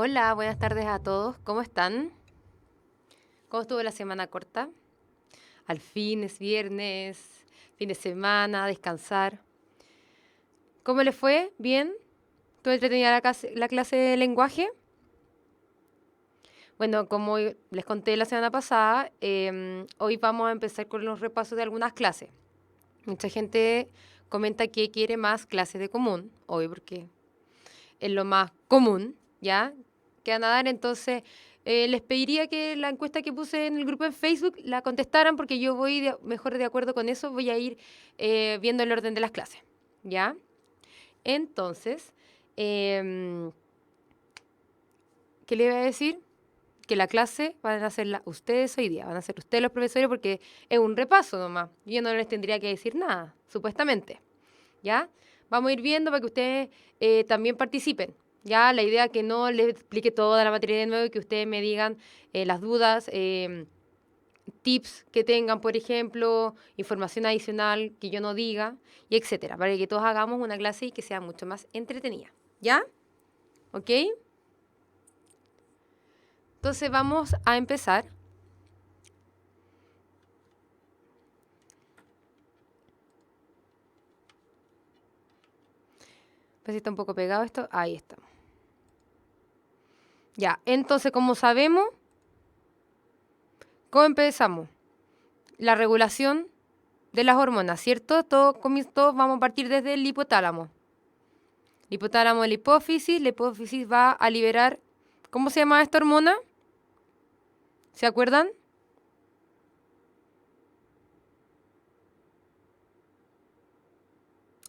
Hola, buenas tardes a todos. ¿Cómo están? ¿Cómo estuvo la semana corta? Al fin es viernes, fin de semana, descansar. ¿Cómo le fue? ¿Bien? ¿Estuvo entretenida la clase de lenguaje? Bueno, como les conté la semana pasada, hoy vamos a empezar con los repasos de algunas clases. Mucha gente comenta que quiere más clases de común, hoy porque es lo más común, ¿ya? Que van a dar. Entonces, les pediría que la encuesta que puse en el grupo en Facebook la contestaran porque yo voy mejor de acuerdo con eso, voy a ir viendo el orden de las clases, ¿ya? Entonces, em, ¿qué le iba a decir? Que la clase van a hacerla ustedes hoy día, van a ser ustedes los profesores porque es un repaso nomás. Yo no les tendría que decir nada, supuestamente. ¿Ya? Vamos a ir viendo para que ustedes también participen. Ya, la idea es que no les explique toda la materia de nuevo y que ustedes me digan las dudas, tips que tengan, por ejemplo, información adicional que yo no diga, y etcétera, para que todos hagamos una clase y que sea mucho más entretenida. ¿Ya? ¿Ok? Entonces vamos a empezar. Pues está un poco pegado esto. Ahí está. Ya, entonces, como sabemos, ¿cómo empezamos? La regulación de las hormonas, ¿cierto? Todos vamos a partir desde el hipotálamo. El hipotálamo de la hipófisis va a liberar, ¿cómo se llama esta hormona? ¿Se acuerdan?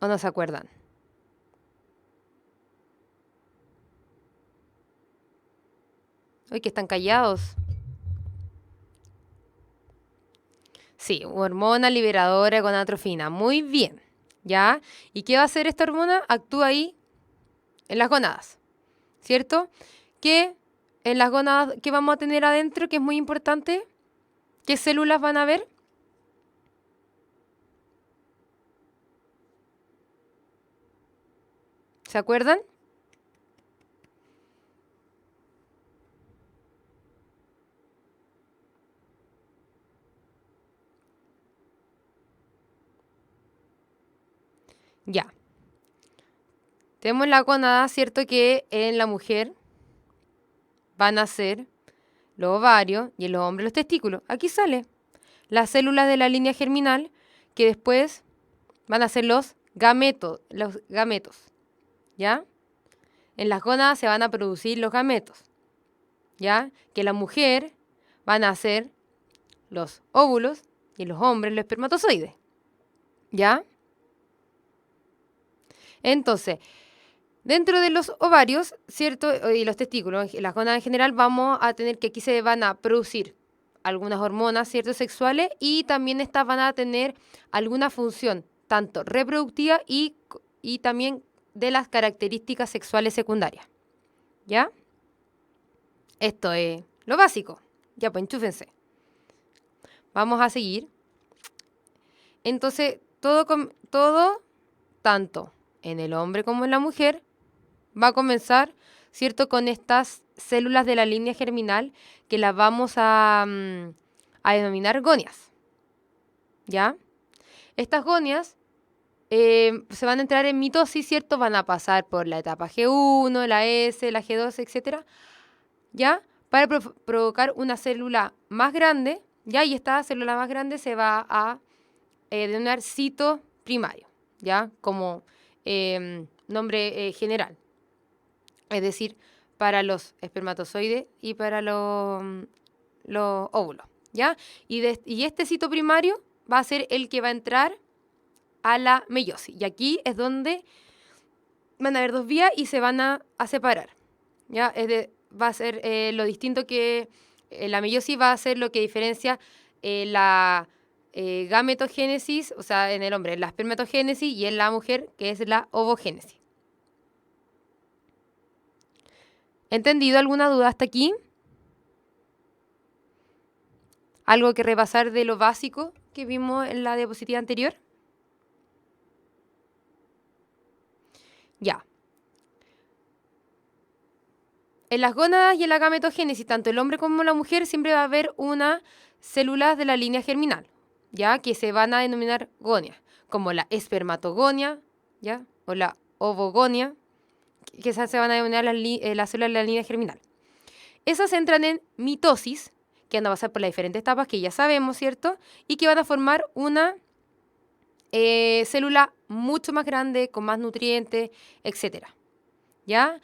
¿O no se acuerdan? Hoy que están callados. Sí, hormona liberadora de gonadotrofina. Muy bien. ¿Ya? ¿Y qué va a hacer esta hormona? Actúa ahí en las gónadas, ¿cierto? Que en las gónadas, ¿qué vamos a tener adentro? Que es muy importante. ¿Qué células van a ver? ¿Se acuerdan? Ya. Tenemos la gónada, ¿cierto? Que en la mujer van a ser los ovarios y en los hombres los testículos. Aquí sale las células de la línea germinal que después van a ser los gametos, ¿ya? En las gónadas se van a producir los gametos, ¿ya? Que la mujer van a ser los óvulos y los hombres los espermatozoides, ¿ya? Entonces, dentro de los ovarios, ¿cierto? Y los testículos, las gónadas en general, vamos a tener que aquí se van a producir algunas hormonas, ¿cierto? Sexuales y también estas van a tener alguna función, tanto reproductiva y también de las características sexuales secundarias. ¿Ya? Esto es lo básico. Ya, pues enchúfense. Vamos a seguir. Entonces, todo, tanto en el hombre como en la mujer, va a comenzar, ¿cierto? Con estas células de la línea germinal que las vamos a denominar gonias, ¿ya? Estas gonias se van a entrar en mitosis, ¿cierto? Van a pasar por la etapa G1, la S, la G2, etcétera, ¿ya? Para provocar una célula más grande, ¿ya? Y esta célula más grande se va a denominar cito primario, ¿ya? Como nombre general. Es decir, para los espermatozoides y para los óvulos, ¿ya? Y este cito primario va a ser el que va a entrar a la meiosis. Y aquí es donde van a haber dos vías y se van a separar, ¿ya? Va a ser lo distinto que la meiosis va a ser lo que diferencia la gametogénesis, o sea, en el hombre, la espermatogénesis y en la mujer, que es la ovogénesis. ¿Entendido alguna duda hasta aquí? ¿Algo que repasar de lo básico que vimos en la diapositiva anterior? Ya. En las gónadas y en la gametogénesis, tanto el hombre como la mujer, siempre va a haber una células de la línea germinal, ¿ya? Que se van a denominar gonias, como la espermatogonia, ¿ya? O la ovogonia, que esas se van a denominar las células de la línea germinal. Esas entran en mitosis, que van a pasar por las diferentes etapas que ya sabemos, ¿cierto? Y que van a formar una célula mucho más grande, con más nutrientes, etc. ¿Ya?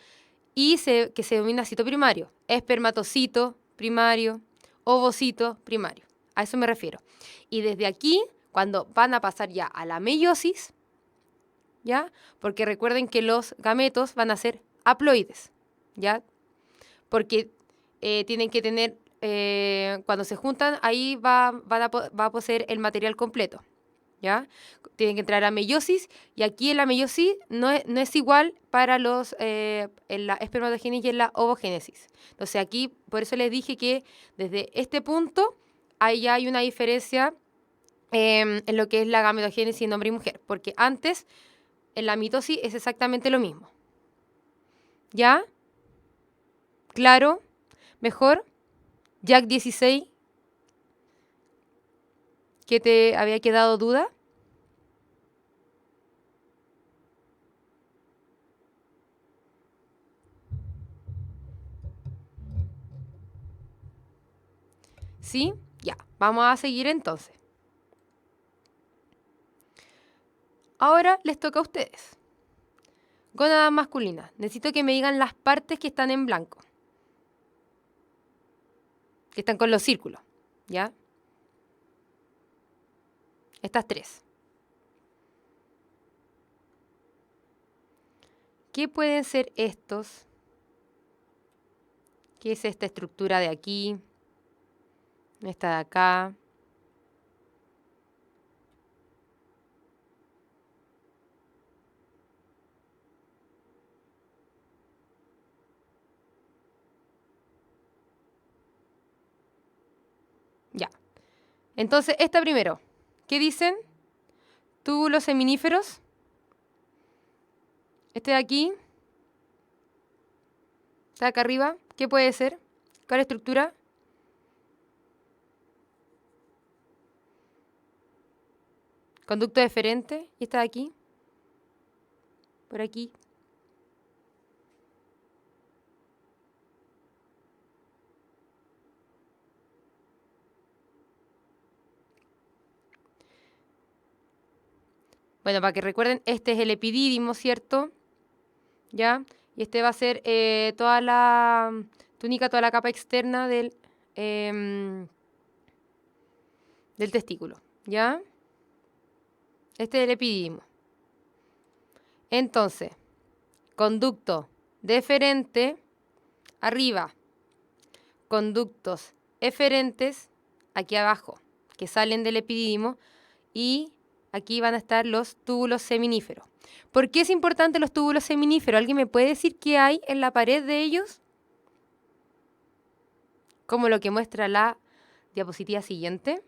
Y que se denomina cito primario, espermatocito primario, ovocito primario. A eso me refiero. Y desde aquí, cuando van a pasar ya a la meiosis, ¿ya? Porque recuerden que los gametos van a ser haploides, ¿ya? Porque tienen que tener, cuando se juntan, ahí va a poseer el material completo, ¿ya? Tienen que entrar a meiosis, y aquí en la meiosis no es igual para en la espermatogénesis y en la ovogénesis. Entonces aquí, por eso les dije que desde este punto, ahí ya hay una diferencia en lo que es la gametogénesis en hombre y mujer, porque antes, en la mitosis, es exactamente lo mismo. ¿Ya? ¿Claro? ¿Mejor? Jack 16, ¿qué te había quedado duda? ¿Sí? Ya, vamos a seguir entonces. Ahora les toca a ustedes. Gónadas masculinas. Necesito que me digan las partes que están en blanco. Que están con los círculos. ¿Ya? Estas tres. ¿Qué pueden ser estos? ¿Qué es esta estructura de aquí? Esta de acá. Ya. Entonces, esta primero. ¿Qué dicen? Túbulos seminíferos. Este de aquí. Está acá arriba. ¿Qué puede ser? ¿Cuál estructura? Conducto deferente. ¿Y esta de aquí? Por aquí. Bueno, para que recuerden, este es el epidídimo, ¿cierto? ¿Ya? Y este va a ser toda la túnica, toda la capa externa del testículo, ¿ya? Este es el epidídimo. Entonces, conducto deferente, arriba. Conductos eferentes, aquí abajo, que salen del epidídimo. Y aquí van a estar los túbulos seminíferos. ¿Por qué es importante los túbulos seminíferos? ¿Alguien me puede decir qué hay en la pared de ellos? Como lo que muestra la diapositiva siguiente.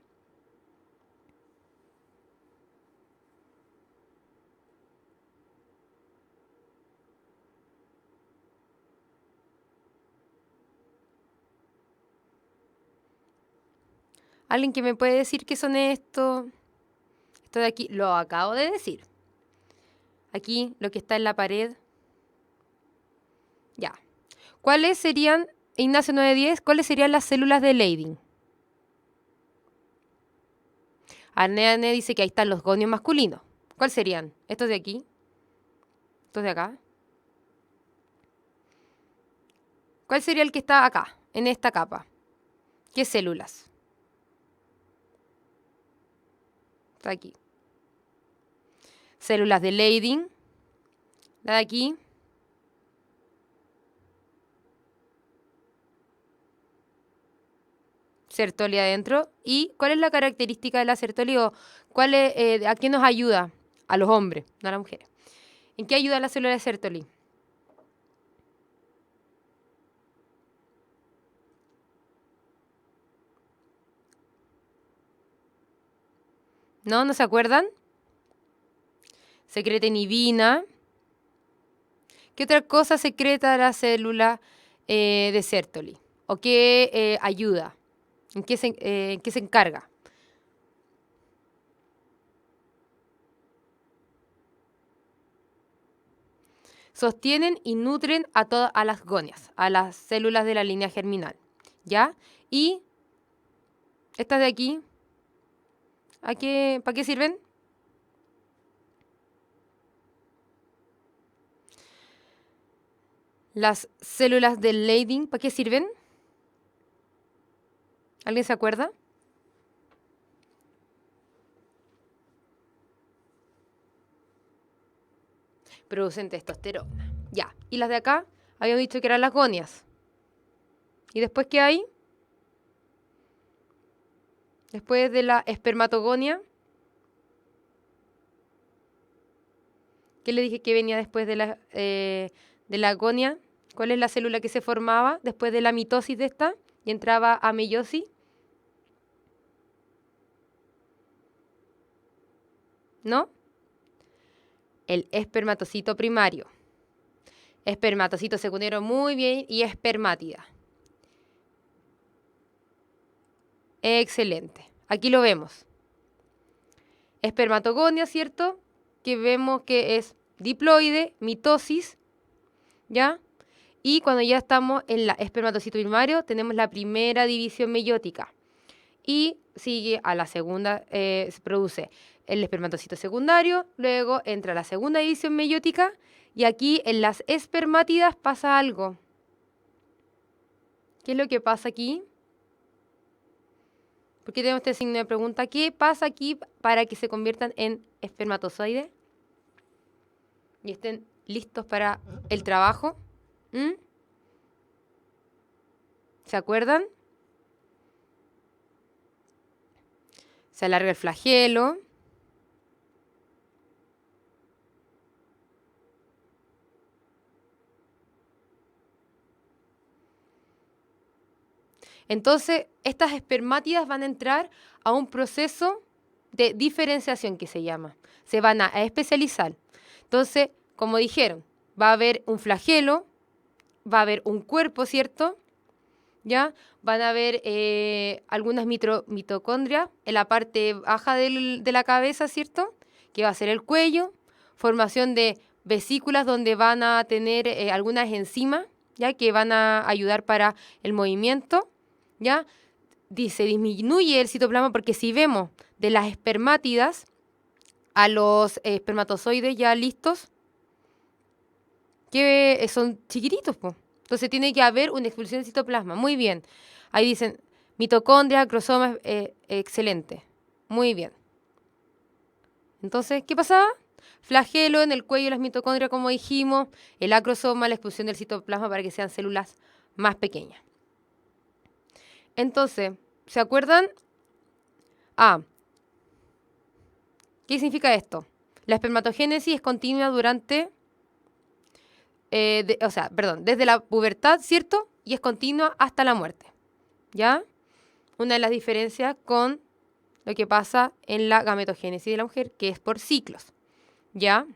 ¿Alguien que me puede decir qué son estos? Esto de aquí lo acabo de decir. Aquí lo que está en la pared. Ya. ¿Cuáles serían, Ignacio 910, cuáles serían las células de Leydig? Arneane dice que ahí están los gonios masculinos. ¿Cuáles serían? ¿Estos de aquí? ¿Estos de acá? ¿Cuál sería el que está acá, en esta capa? ¿Qué células? Está aquí. Células de Leydig. La de aquí. Sertoli adentro. ¿Y cuál es la característica de la Sertoli? ¿O a qué nos ayuda? A los hombres, no a las mujeres. ¿En qué ayuda la célula de Sertoli? ¿No? ¿No se acuerdan? Secreta inhibina. ¿Qué otra cosa secreta la célula de Sertoli? ¿O qué ayuda? En qué se encarga? Sostienen y nutren a las gonias, a las células de la línea germinal, ¿ya? Y estas de aquí, ¿para qué sirven? Las células del Leydig, ¿para qué sirven? ¿Alguien se acuerda? Producen testosterona. Ya. ¿Y las de acá? Habíamos dicho que eran las gonias. ¿Y después qué hay? Después de la espermatogonia. ¿Qué le dije que venía después de la gonia? ¿Cuál es la célula que se formaba después de la mitosis de esta y entraba a meiosis? ¿No? El espermatocito primario. Espermatocito secundario, muy bien, y espermátida. Excelente. Aquí lo vemos. Espermatogonia, ¿cierto? Que vemos que es diploide, mitosis, ¿ya? Y cuando ya estamos en la espermatocito primario, tenemos la primera división meiótica. Y sigue a la segunda, se produce el espermatocito secundario, luego entra la segunda división meiótica, y aquí en las espermátidas pasa algo. ¿Qué es lo que pasa aquí? ¿Por qué tenemos este signo de pregunta? ¿Qué pasa aquí para que se conviertan en espermatozoides y estén listos para el trabajo? ¿Se acuerdan? Se alarga el flagelo. Entonces, estas espermátidas van a entrar a un proceso de diferenciación que se llama. Se van a especializar. Entonces, como dijeron, va a haber un flagelo, va a haber un cuerpo, ¿cierto? ¿Ya? Van a haber algunas mitocondrias en la parte baja de la cabeza, ¿cierto? Que va a ser el cuello, formación de vesículas donde van a tener algunas enzimas, ¿ya? Que van a ayudar para el movimiento, ¿ya? Se disminuye el citoplasma porque si vemos de las espermátidas a los espermatozoides ya listos, que son chiquititos, pues. Entonces tiene que haber una expulsión de citoplasma. Muy bien. Ahí dicen mitocondria, cromosomas, excelente. Muy bien. Entonces, ¿qué pasaba? Flagelo en el cuello de las mitocondrias, como dijimos, el acrosoma, la expulsión del citoplasma para que sean células más pequeñas. Entonces, ¿se acuerdan? ¿Qué significa esto? La espermatogénesis es continua durante, desde la pubertad, ¿cierto? Y es continua hasta la muerte, ¿ya? Una de las diferencias con lo que pasa en la gametogénesis de la mujer, que es por ciclos, ¿ya?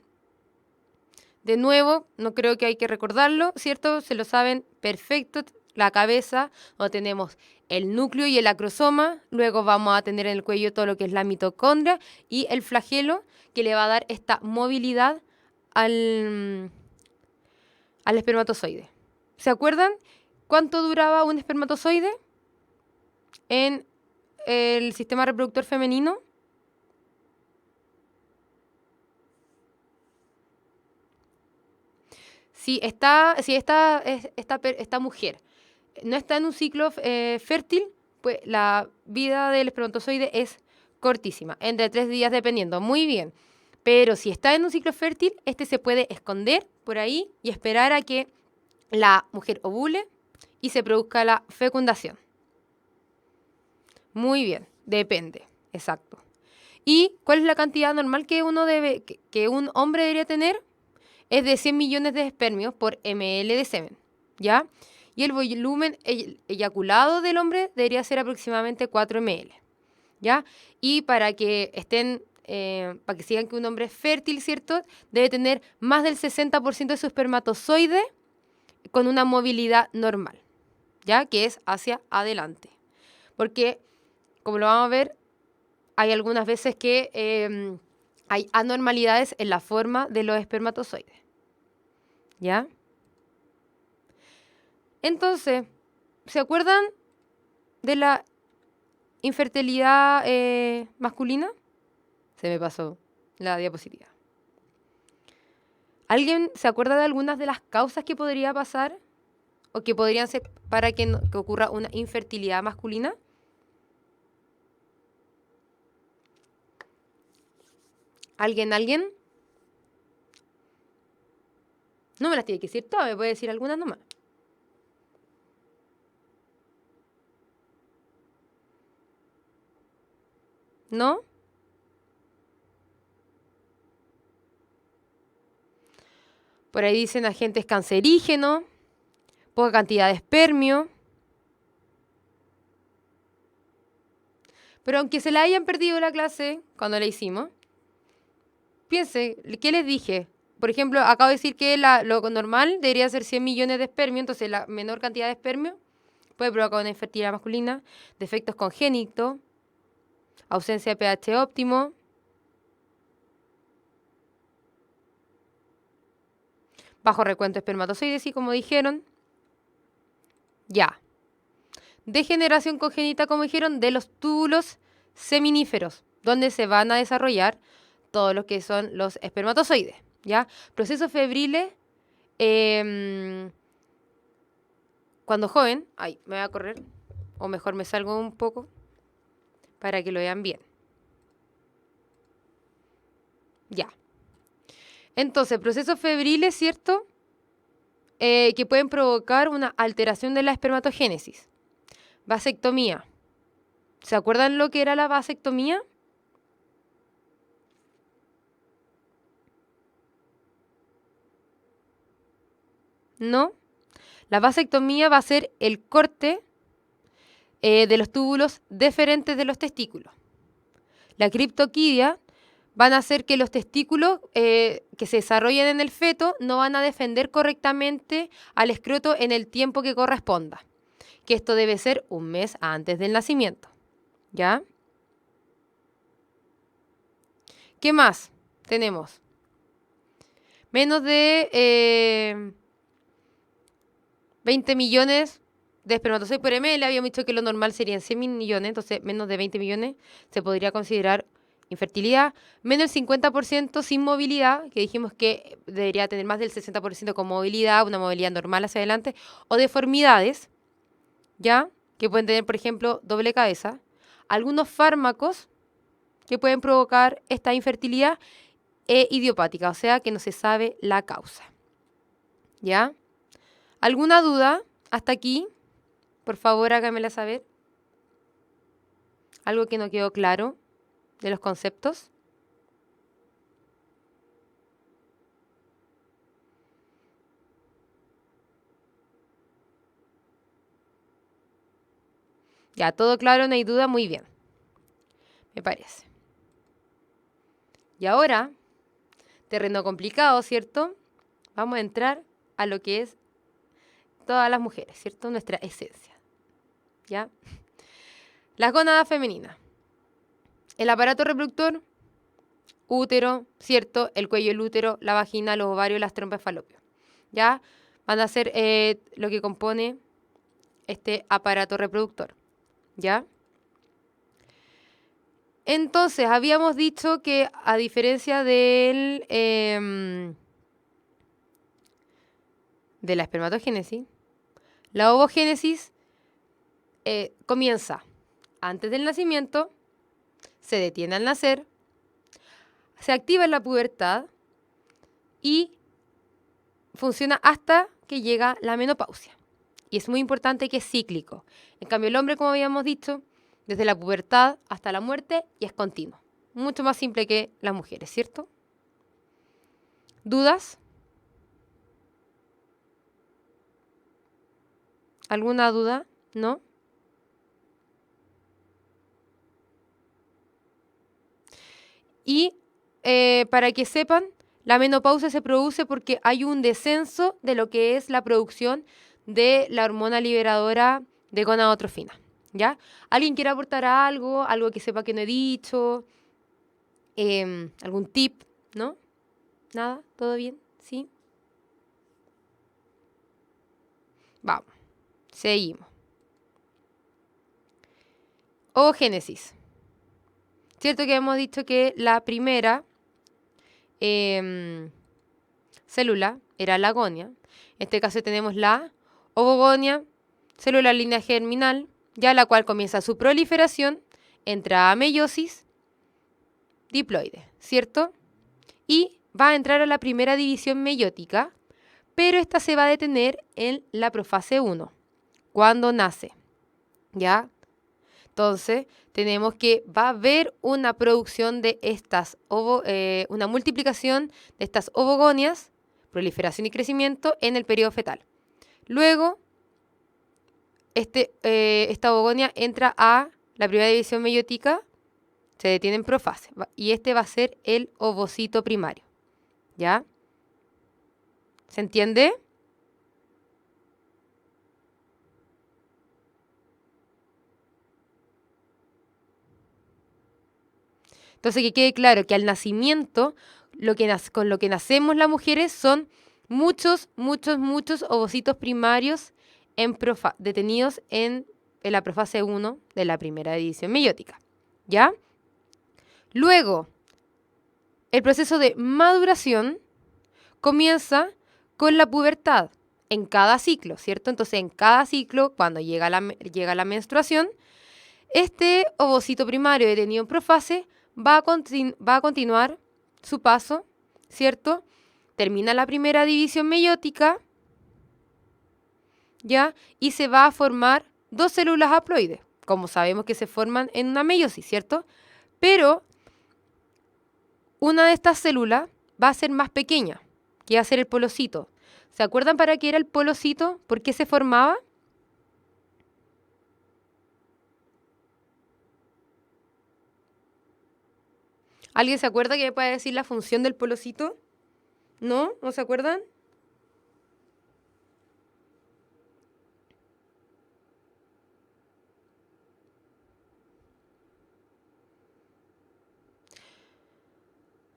De nuevo, no creo que hay que recordarlo, ¿cierto? Se lo saben perfecto. La cabeza, donde tenemos el núcleo y el acrosoma, luego vamos a tener en el cuello todo lo que es la mitocondria y el flagelo, que le va a dar esta movilidad al espermatozoide. ¿Se acuerdan cuánto duraba un espermatozoide en el sistema reproductor femenino? Si esta mujer no está en un ciclo fértil, pues la vida del espermatozoide es cortísima, entre 3 días dependiendo. Muy bien. Pero si está en un ciclo fértil, este se puede esconder por ahí y esperar a que la mujer ovule y se produzca la fecundación. Muy bien, depende, exacto. ¿Y cuál es la cantidad normal que que un hombre debería tener? Es de 100 millones de espermios por ml de semen, ¿ya? Y el volumen eyaculado del hombre debería ser aproximadamente 4 ml, ¿ya? Y para que para que sigan que un hombre es fértil, ¿cierto? Debe tener más del 60% de su espermatozoide con una movilidad normal, ¿ya? Que es hacia adelante. Porque, como lo vamos a ver, hay algunas veces que hay anormalidades en la forma de los espermatozoides, ¿ya? Entonces, ¿se acuerdan de la infertilidad masculina? Se me pasó la diapositiva. ¿Alguien se acuerda de algunas de las causas que podría pasar o que podrían ser para que ocurra una infertilidad masculina? ¿Alguien? No me las tiene que decir todas, me puede decir algunas nomás. ¿No? Por ahí dicen agentes cancerígenos, poca cantidad de espermio. Pero aunque se la hayan perdido la clase cuando la hicimos, piense, ¿qué les dije? Por ejemplo, acabo de decir que lo normal debería ser 100 millones de espermio, entonces la menor cantidad de espermio puede provocar una infertilidad masculina, defectos congénitos, ausencia de pH óptimo, bajo recuento de espermatozoides, y como dijeron, ya. Degeneración congénita, como dijeron, de los túbulos seminíferos, donde se van a desarrollar todo lo que son los espermatozoides, ¿ya? Procesos febriles, cuando joven, ay, me voy a correr, o mejor me salgo un poco, para que lo vean bien. Ya. Entonces, procesos febriles, ¿cierto? Que pueden provocar una alteración de la espermatogénesis. Vasectomía. ¿Se acuerdan lo que era la vasectomía? ¿No? La vasectomía va a ser el corte de los túbulos deferentes de los testículos. La criptoquidia van a hacer que los testículos que se desarrollen en el feto no van a defender correctamente al escroto en el tiempo que corresponda. Que esto debe ser un mes antes del nacimiento. ¿Ya? ¿Qué más tenemos? Menos de 20 millones de espermatozoides por ml. Habíamos dicho que lo normal serían 100 millones, entonces menos de 20 millones se podría considerar infertilidad. Menos del 50% sin movilidad, que dijimos que debería tener más del 60% con movilidad, una movilidad normal hacia adelante, o deformidades, ¿ya? Que pueden tener, por ejemplo, doble cabeza. Algunos fármacos que pueden provocar esta infertilidad idiopática, o sea que no se sabe la causa. ¿Ya? ¿Alguna duda hasta aquí? Por favor, hágamela saber. ¿Algo que no quedó claro de los conceptos? Ya, todo claro, no hay duda, muy bien. Me parece. Y ahora, terreno complicado, ¿cierto? Vamos a entrar a lo que es todas las mujeres, ¿cierto? Nuestra esencia. ¿Ya? Las gónadas femeninas. El aparato reproductor, útero, ¿cierto? El cuello del útero, la vagina, los ovarios, las trompas de falopio. ¿Ya? Van a ser lo que compone este aparato reproductor. ¿Ya? Entonces, habíamos dicho que a diferencia de la espermatogénesis, la ovogénesis comienza antes del nacimiento, se detiene al nacer, se activa en la pubertad y funciona hasta que llega la menopausia. Y es muy importante que es cíclico. En cambio, el hombre, como habíamos dicho, desde la pubertad hasta la muerte y es continuo. Mucho más simple que las mujeres, ¿cierto? ¿Dudas? ¿Alguna duda? ¿No? Y para que sepan, la menopausia se produce porque hay un descenso de lo que es la producción de la hormona liberadora de gonadotrofina, ¿ya? ¿Alguien quiere aportar algo? Algo que sepa que no he dicho, algún tip, ¿no? ¿Nada? ¿Todo bien? ¿Sí? Vamos, seguimos. Ovogénesis. Cierto que hemos dicho que la primera célula era la agonia. En este caso tenemos la ovogonia, célula línea germinal, ya la cual comienza su proliferación, entra a meiosis, diploide, ¿cierto? Y va a entrar a la primera división meiótica, pero esta se va a detener en la profase 1, cuando nace, ¿ya? Entonces, tenemos que va a haber una producción de estas una multiplicación de estas ovogonias, proliferación y crecimiento en el periodo fetal. Luego, esta ovogonia entra a la primera división meiótica, se detiene en profase, y este va a ser el ovocito primario. ¿Ya? ¿Se entiende? Entonces, que quede claro que al nacimiento, con lo que nacemos las mujeres son muchos ovocitos primarios detenidos en la profase 1 de la primera división meiótica. ¿Ya? Luego, el proceso de maduración comienza con la pubertad en cada ciclo, ¿cierto? Entonces, en cada ciclo, cuando llega la menstruación, este ovocito primario detenido en profase va a continuar su paso, ¿cierto? Termina la primera división meiótica, ¿ya? Y se va a formar dos células haploides, como sabemos que se forman en una meiosis, ¿cierto? Pero una de estas células va a ser más pequeña, que va a ser el polocito. ¿Se acuerdan para qué era el polocito? ¿Por qué se formaba? ¿Alguien se acuerda que me puede decir la función del polocito? ¿No? ¿No se acuerdan?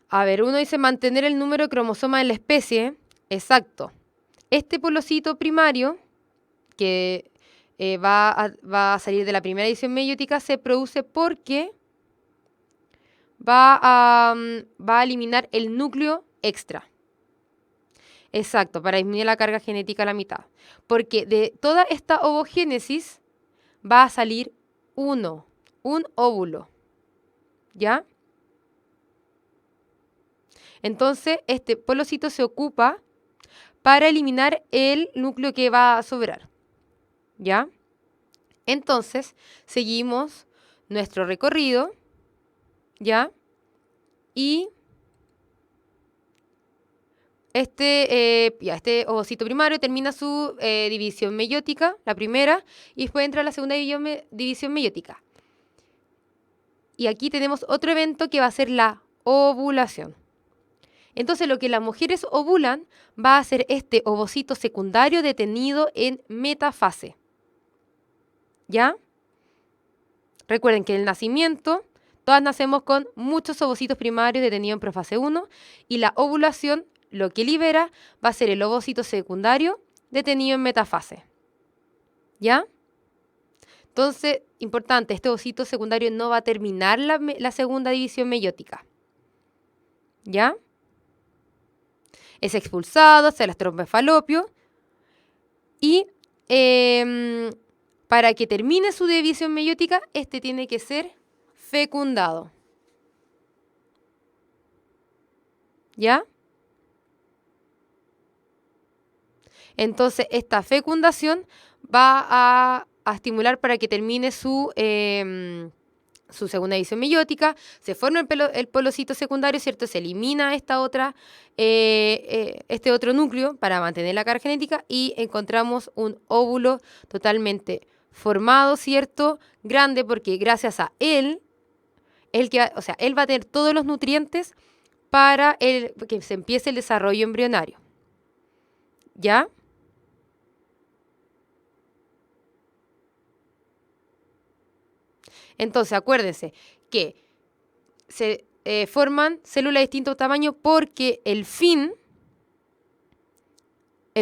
A ver, uno dice mantener el número de cromosomas de la especie. Exacto. Este polocito primario, que va a salir de la primera edición meiótica, se produce porque va a eliminar el núcleo extra. Exacto, para disminuir la carga genética a la mitad. Porque de toda esta ovogénesis va a salir un óvulo. ¿Ya? Entonces, este polocito se ocupa para eliminar el núcleo que va a sobrar. ¿Ya? Entonces, seguimos nuestro recorrido, ¿ya? Y este ovocito primario termina su división meiótica, la primera, y después entra la segunda división meiótica. Y aquí tenemos otro evento que va a ser la ovulación. Entonces, lo que las mujeres ovulan va a ser este ovocito secundario detenido en metafase. ¿Ya? Recuerden que en el nacimiento, todas nacemos con muchos ovocitos primarios detenidos en profase 1 y la ovulación, lo que libera, va a ser el ovocito secundario detenido en metafase. ¿Ya? Entonces, importante, este ovocito secundario no va a terminar la segunda división meiótica. ¿Ya? Es expulsado hacia las trompas de falopio y para que termine su división meiótica, este tiene que ser fecundado. ¿Ya? Entonces, esta fecundación va a estimular para que termine su segunda división meiótica, se forma el polocito secundario, ¿cierto? Se elimina este otro núcleo para mantener la carga genética y encontramos un óvulo totalmente formado, ¿cierto? Grande, porque gracias a él, él va a tener todos los nutrientes para que se empiece el desarrollo embrionario. ¿Ya? Entonces, acuérdense que se forman células de distinto tamaño porque el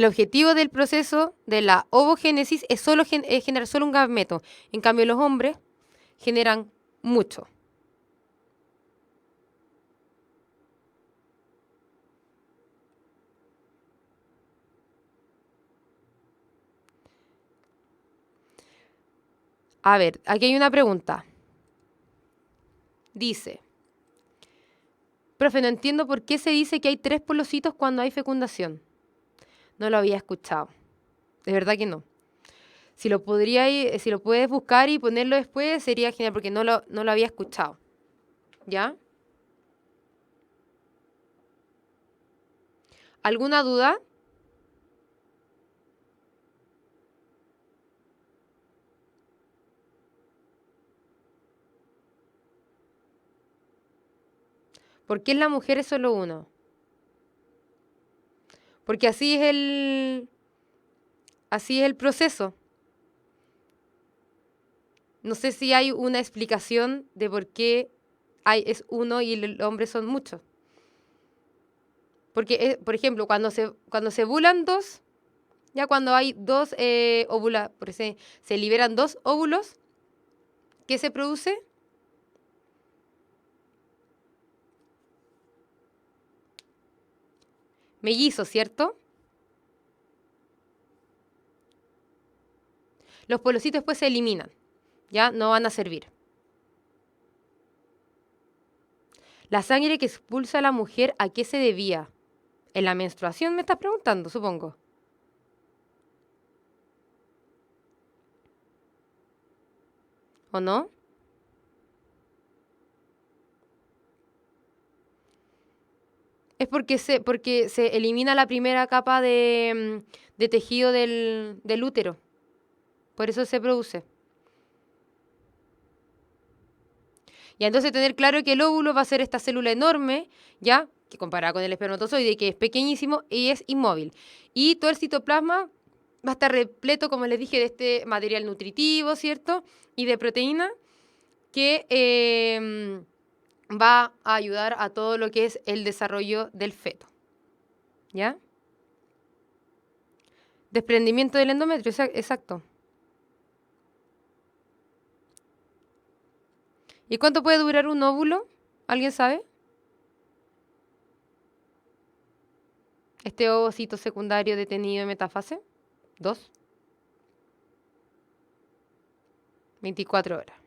objetivo del proceso de la ovogénesis es generar solo un gameto. En cambio, los hombres generan mucho. A ver, aquí hay una pregunta. Dice, profe, no entiendo por qué se dice que hay 3 polocitos cuando hay fecundación. No lo había escuchado. De verdad que no. Si lo puedes buscar y ponerlo después, sería genial, porque no lo había escuchado. ¿Ya? ¿Alguna duda? ¿Por qué en la mujer es solo uno? Porque así es el proceso. No sé si hay una explicación de por qué es uno y el hombre son muchos. Porque, por ejemplo, cuando se ovulan dos, ya cuando hay dos se liberan 2 óvulos, ¿qué se produce? Mellizos, ¿cierto? Los polocitos después se eliminan, ya no van a servir. La sangre que expulsa la mujer, ¿a qué se debía? ¿En la menstruación me estás preguntando, supongo? ¿O no? Es porque se elimina la primera capa de tejido del útero. Por eso se produce. Y entonces tener claro que el óvulo va a ser esta célula enorme, ¿ya? Que comparada con el espermatozoide, que es pequeñísimo y es inmóvil. Y todo el citoplasma va a estar repleto, como les dije, de este material nutritivo, ¿cierto? Y de proteína que va a ayudar a todo lo que es el desarrollo del feto. ¿Ya? Desprendimiento del endometrio, exacto. ¿Y cuánto puede durar un óvulo? ¿Alguien sabe? Este ovocito secundario detenido en metáfase. 2. 24 horas.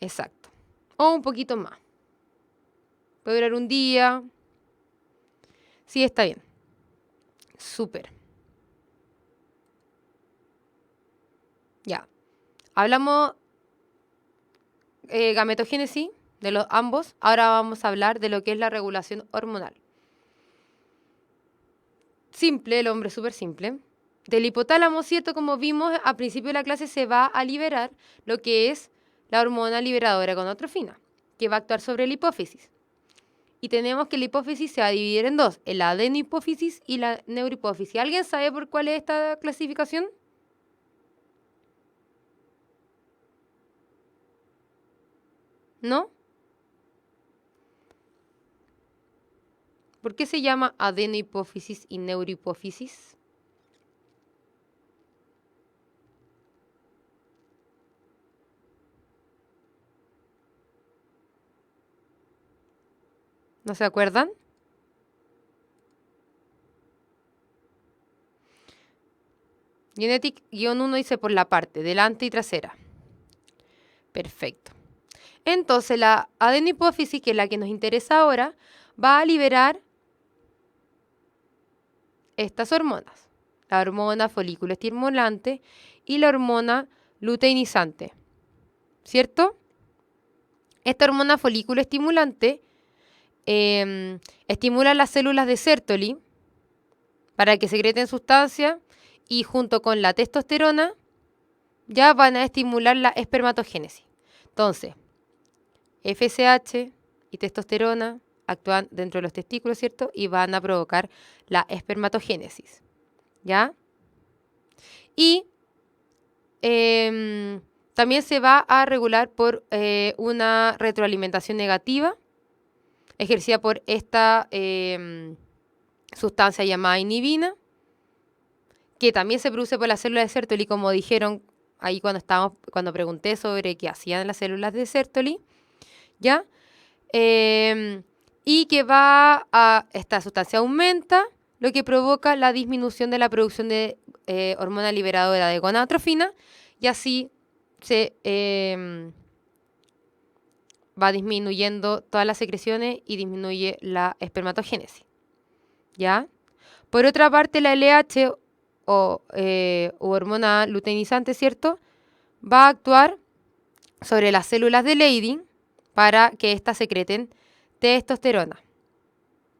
Exacto. O un poquito más. Puede durar un día. Sí, está bien. Súper. Ya. Hablamos gametogénesis de los ambos. Ahora vamos a hablar de lo que es la regulación hormonal. Simple, el hombre súper simple. Del hipotálamo, ¿cierto? Como vimos al principio de la clase, se va a liberar lo que es la hormona liberadora gonadotrofina, que va a actuar sobre la hipófisis. Y tenemos que la hipófisis se va a dividir en 2, la adenohipófisis y la neurohipófisis. ¿Alguien sabe por cuál es esta clasificación? ¿No? ¿Por qué se llama adenohipófisis y neurohipófisis? ¿No se acuerdan? Genetic-1 dice por la parte, delante y trasera. Perfecto. Entonces la adenohipófisis, que es la que nos interesa ahora, va a liberar estas hormonas. La hormona folículo estimulante y la hormona luteinizante. ¿Cierto? Esta hormona folículo estimulante estimula las células de Sertoli para que secreten sustancias y junto con la testosterona ya van a estimular la espermatogénesis. Entonces, FSH y testosterona actúan dentro de los testículos, ¿cierto? Y van a provocar la espermatogénesis, ¿ya? Y también se va a regular por una retroalimentación negativa ejercida por esta sustancia llamada inhibina, que también se produce por las células de Sertoli, como dijeron ahí cuando pregunté sobre qué hacían las células de Sertoli, ¿ya? Y que esta sustancia aumenta, lo que provoca la disminución de la producción de hormona liberadora de gonadotrofina, y así se va disminuyendo todas las secreciones y disminuye la espermatogénesis, ¿ya? Por otra parte, la LH o hormona luteinizante, ¿cierto?, va a actuar sobre las células de Leydig para que éstas secreten testosterona,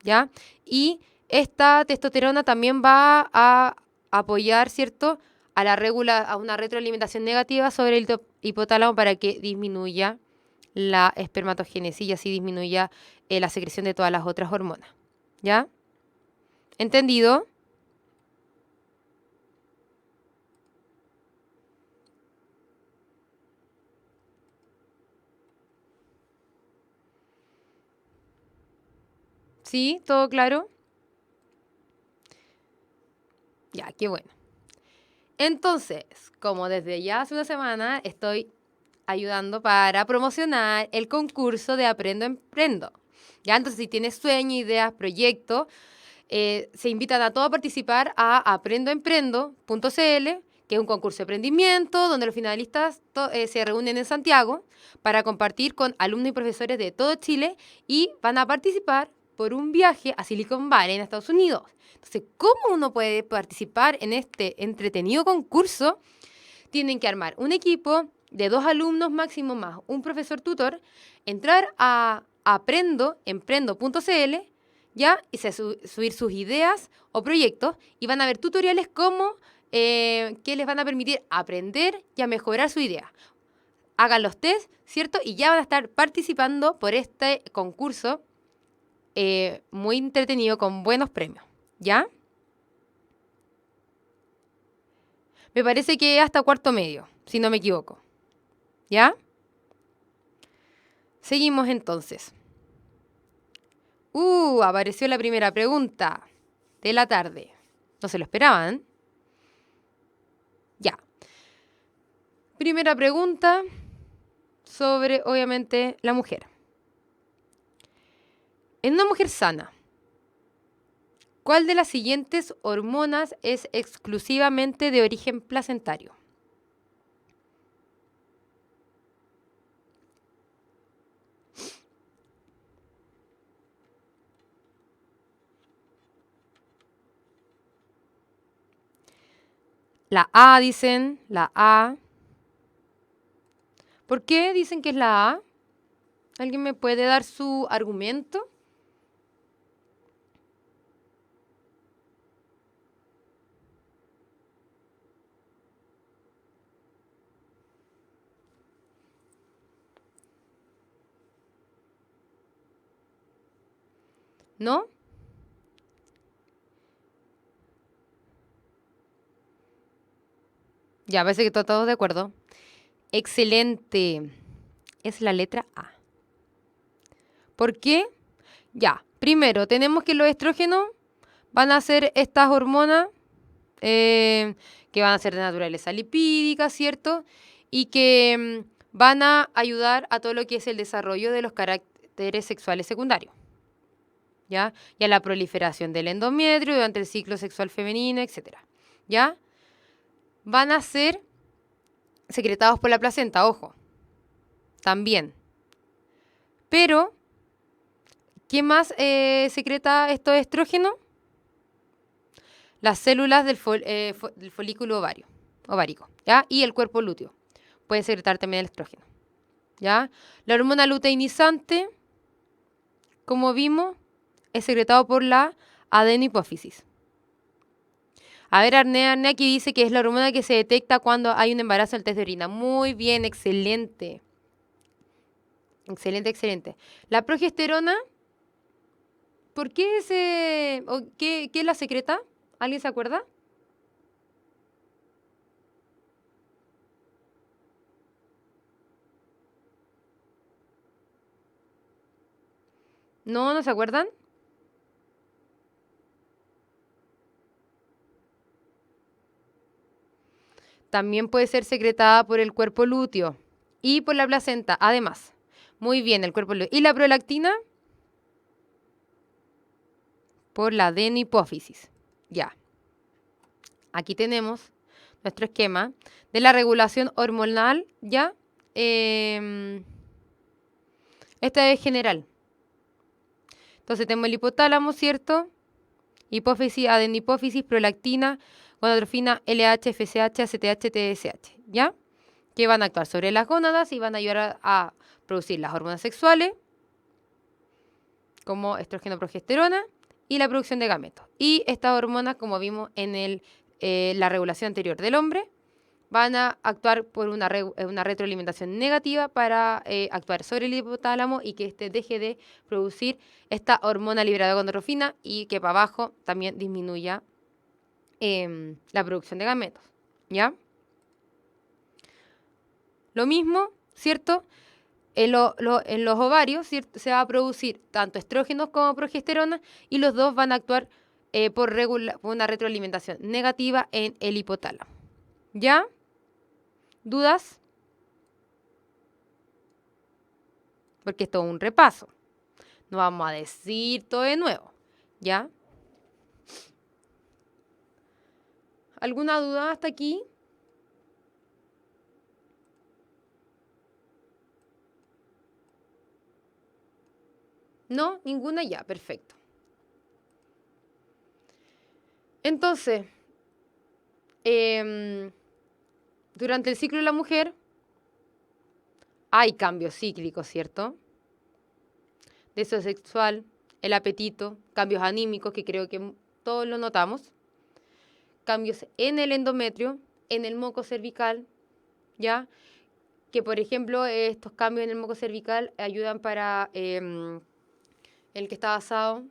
¿ya? Y esta testosterona también va a apoyar, ¿cierto?, a una retroalimentación negativa sobre el hipotálamo para que disminuya la espermatogénesis y así disminuya la secreción de todas las otras hormonas, ¿ya? ¿Entendido? ¿Sí? ¿Todo claro? Ya, qué bueno. Entonces, como desde ya hace una semana estoy ayudando para promocionar el concurso de Aprendo Emprendo. Ya, entonces si tienes sueños, ideas, proyectos, se invitan a todos a participar a aprendoemprendo.cl, que es un concurso de emprendimiento donde los finalistas se reúnen en Santiago para compartir con alumnos y profesores de todo Chile y van a participar por un viaje a Silicon Valley en Estados Unidos. Entonces, ¿cómo uno puede participar en este entretenido concurso? Tienen que armar un equipo de 2 alumnos máximo más un profesor tutor, entrar a aprendoemprendo.cl, ¿ya? Y subir sus ideas o proyectos y van a ver tutoriales que les van a permitir aprender y a mejorar su idea. Hagan los test, ¿cierto? Y ya van a estar participando por este concurso muy entretenido con buenos premios, ¿ya? Me parece que hasta cuarto medio, si no me equivoco. ¿Ya? Seguimos entonces. Apareció la primera pregunta de la tarde. No se lo esperaban. Ya. Primera pregunta sobre, obviamente, la mujer. En una mujer sana, ¿cuál de las siguientes hormonas es exclusivamente de origen placentario? La A, dicen, la A. ¿Por qué dicen que es la A? ¿Alguien me puede dar su argumento? ¿No? Ya, parece que todos de acuerdo. Excelente. Es la letra A. ¿Por qué? Ya, primero tenemos que los estrógenos van a ser estas hormonas que van a ser de naturaleza lipídica, ¿cierto? Y que van a ayudar a todo lo que es el desarrollo de los caracteres sexuales secundarios, ¿ya? Y a la proliferación del endometrio durante el ciclo sexual femenino, etc. ¿Ya? Van a ser secretados por la placenta, ojo, también. Pero, ¿qué más secreta estos estrógenos? Las células del folículo ovárico, ¿ya? Y el cuerpo lúteo. Puede secretar también el estrógeno, ¿ya? La hormona luteinizante, como vimos, es secretado por la adenohipófisis. A ver, Arnea aquí dice que es la hormona que se detecta cuando hay un embarazo en el test de orina. Muy bien, excelente. Excelente, excelente. La progesterona, ¿por qué qué la secreta? ¿Alguien se acuerda? ¿No? ¿No se acuerdan? También puede ser secretada por el cuerpo lúteo y por la placenta, además. Muy bien, el cuerpo lúteo. ¿Y la prolactina? Por la adenopófisis. Ya. Aquí tenemos nuestro esquema de la regulación hormonal, ¿ya? Esta es general. Entonces tenemos el hipotálamo, ¿cierto? Hipófisis, adenopófisis, prolactina, gonadotrofina, LH, FSH, ACTH, TSH, ¿ya? Que van a actuar sobre las gónadas y van a ayudar a producir las hormonas sexuales, como estrógeno, progesterona, y la producción de gametos. Y estas hormonas, como vimos en la regulación anterior del hombre, van a actuar por una retroalimentación negativa para actuar sobre el hipotálamo y que éste deje de producir esta hormona liberada de gonadotrofina y que para abajo también disminuya la producción de gametos, ¿ya? Lo mismo, ¿cierto? En los ovarios, ¿cierto? Se va a producir tanto estrógenos como progesterona y los dos van a actuar por una retroalimentación negativa en el hipotálamo, ¿ya? ¿Dudas? Porque esto es un repaso. No vamos a decir todo de nuevo, ¿ya? ¿Alguna duda hasta aquí? ¿No? ¿Ninguna? Ya, perfecto. Entonces, durante el ciclo de la mujer hay cambios cíclicos, ¿cierto? Deseo sexual, el apetito, cambios anímicos, que creo que todos lo notamos, cambios en el endometrio, en el moco cervical, ¿ya? Que, por ejemplo, estos cambios en el moco cervical ayudan para el que está basado,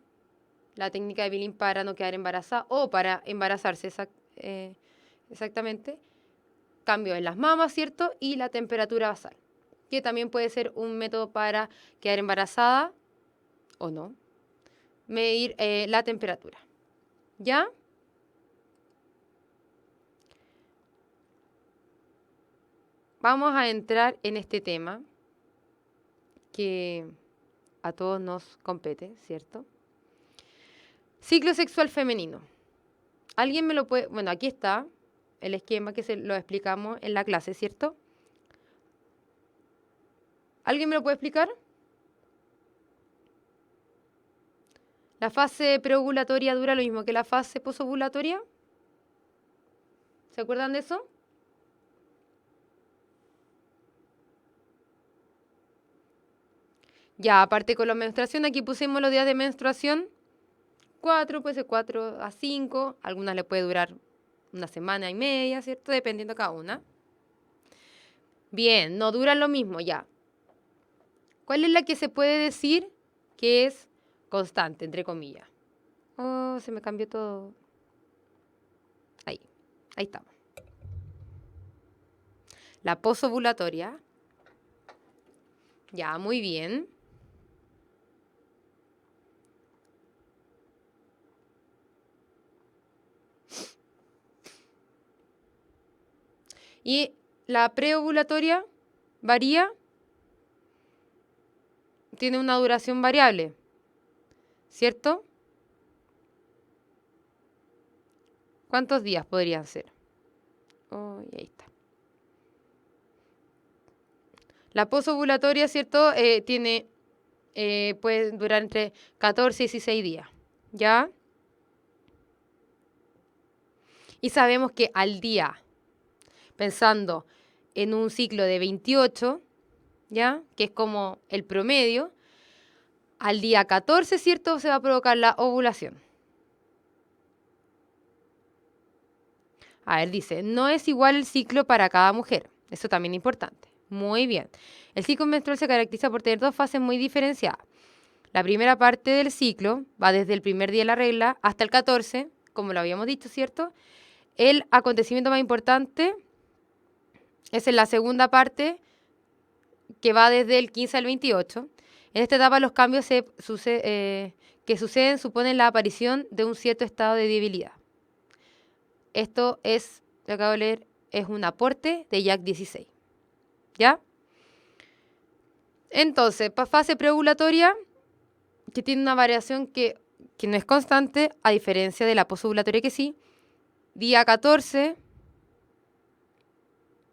la técnica de Billing para no quedar embarazada o para embarazarse exactamente. Cambio en las mamas, ¿cierto? Y la temperatura basal, que también puede ser un método para quedar embarazada o no. Medir la temperatura, ¿ya? Vamos a entrar en este tema que a todos nos compete, ¿cierto? Ciclo sexual femenino. ¿Alguien me lo puede...? Bueno, aquí está el esquema que se lo explicamos en la clase, ¿cierto? ¿Alguien me lo puede explicar? ¿La fase preovulatoria dura lo mismo que la fase posovulatoria? ¿Se acuerdan de eso? Ya, aparte con la menstruación, aquí pusimos los días de menstruación. 4, puede ser 4 a 5. Algunas le puede durar una semana y media, ¿cierto? Dependiendo de cada una. Bien, no duran lo mismo, ya. ¿Cuál es la que se puede decir que es constante, entre comillas? Oh, se me cambió todo. Ahí estamos. La posovulatoria. Ya, muy bien. Y la preovulatoria varía, tiene una duración variable, ¿cierto? ¿Cuántos días podrían ser? Oh, y ahí está. La posovulatoria, ¿cierto? Puede durar entre 14 y 16 días, ¿ya? Y sabemos que al día, pensando en un ciclo de 28, ¿ya? Que es como el promedio, al día 14, ¿cierto? Se va a provocar la ovulación. A ver, dice, no es igual el ciclo para cada mujer. Eso también es importante. Muy bien. El ciclo menstrual se caracteriza por tener dos fases muy diferenciadas. La primera parte del ciclo va desde el primer día de la regla hasta el 14, como lo habíamos dicho, ¿cierto? El acontecimiento más importante es en la segunda parte, que va desde el 15 al 28. En esta etapa los cambios que suceden suponen la aparición de un cierto estado de debilidad. Esto es, lo acabo de leer, es un aporte de Jack 16. ¿Ya? Entonces, fase preovulatoria, que tiene una variación que no es constante, a diferencia de la posovulatoria que sí. Día 14,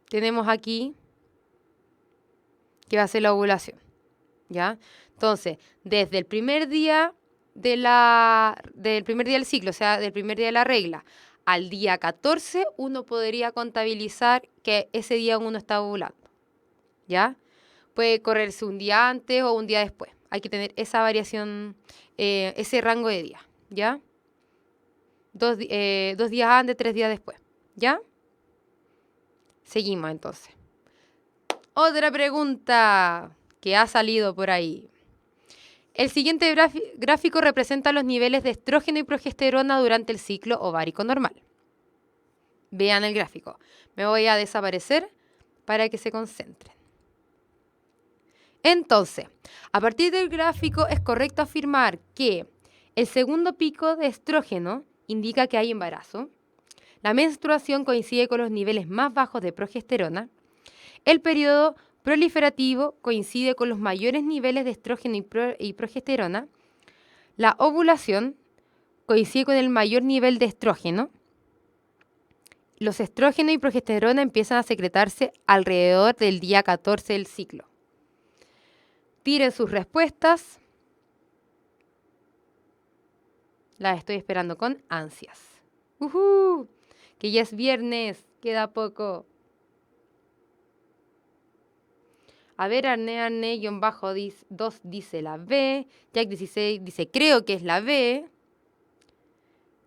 tenemos aquí que va a ser la ovulación. ¿Ya? Entonces, desde el primer día del primer día del ciclo, o sea, del primer día de la regla, al día 14, uno podría contabilizar que ese día uno está ovulando. ¿Ya? Puede correrse un día antes o un día después. Hay que tener esa variación, ese rango de días, ¿ya? 2 días antes, 3 días después, ¿ya? Seguimos entonces. Otra pregunta que ha salido por ahí. El siguiente gráfico representa los niveles de estrógeno y progesterona durante el ciclo ovárico normal. Vean el gráfico. Me voy a desaparecer para que se concentren. Entonces, a partir del gráfico es correcto afirmar que el segundo pico de estrógeno indica que hay embarazo, la menstruación coincide con los niveles más bajos de progesterona, el periodo proliferativo coincide con los mayores niveles de estrógeno y progesterona, la ovulación coincide con el mayor nivel de estrógeno, los estrógenos y progesterona empiezan a secretarse alrededor del día 14 del ciclo. Tiren sus respuestas. Las estoy esperando con ansias. Que ya es viernes, queda poco. A ver, Arne-2 dice la B. Jack 16 dice, creo que es la B.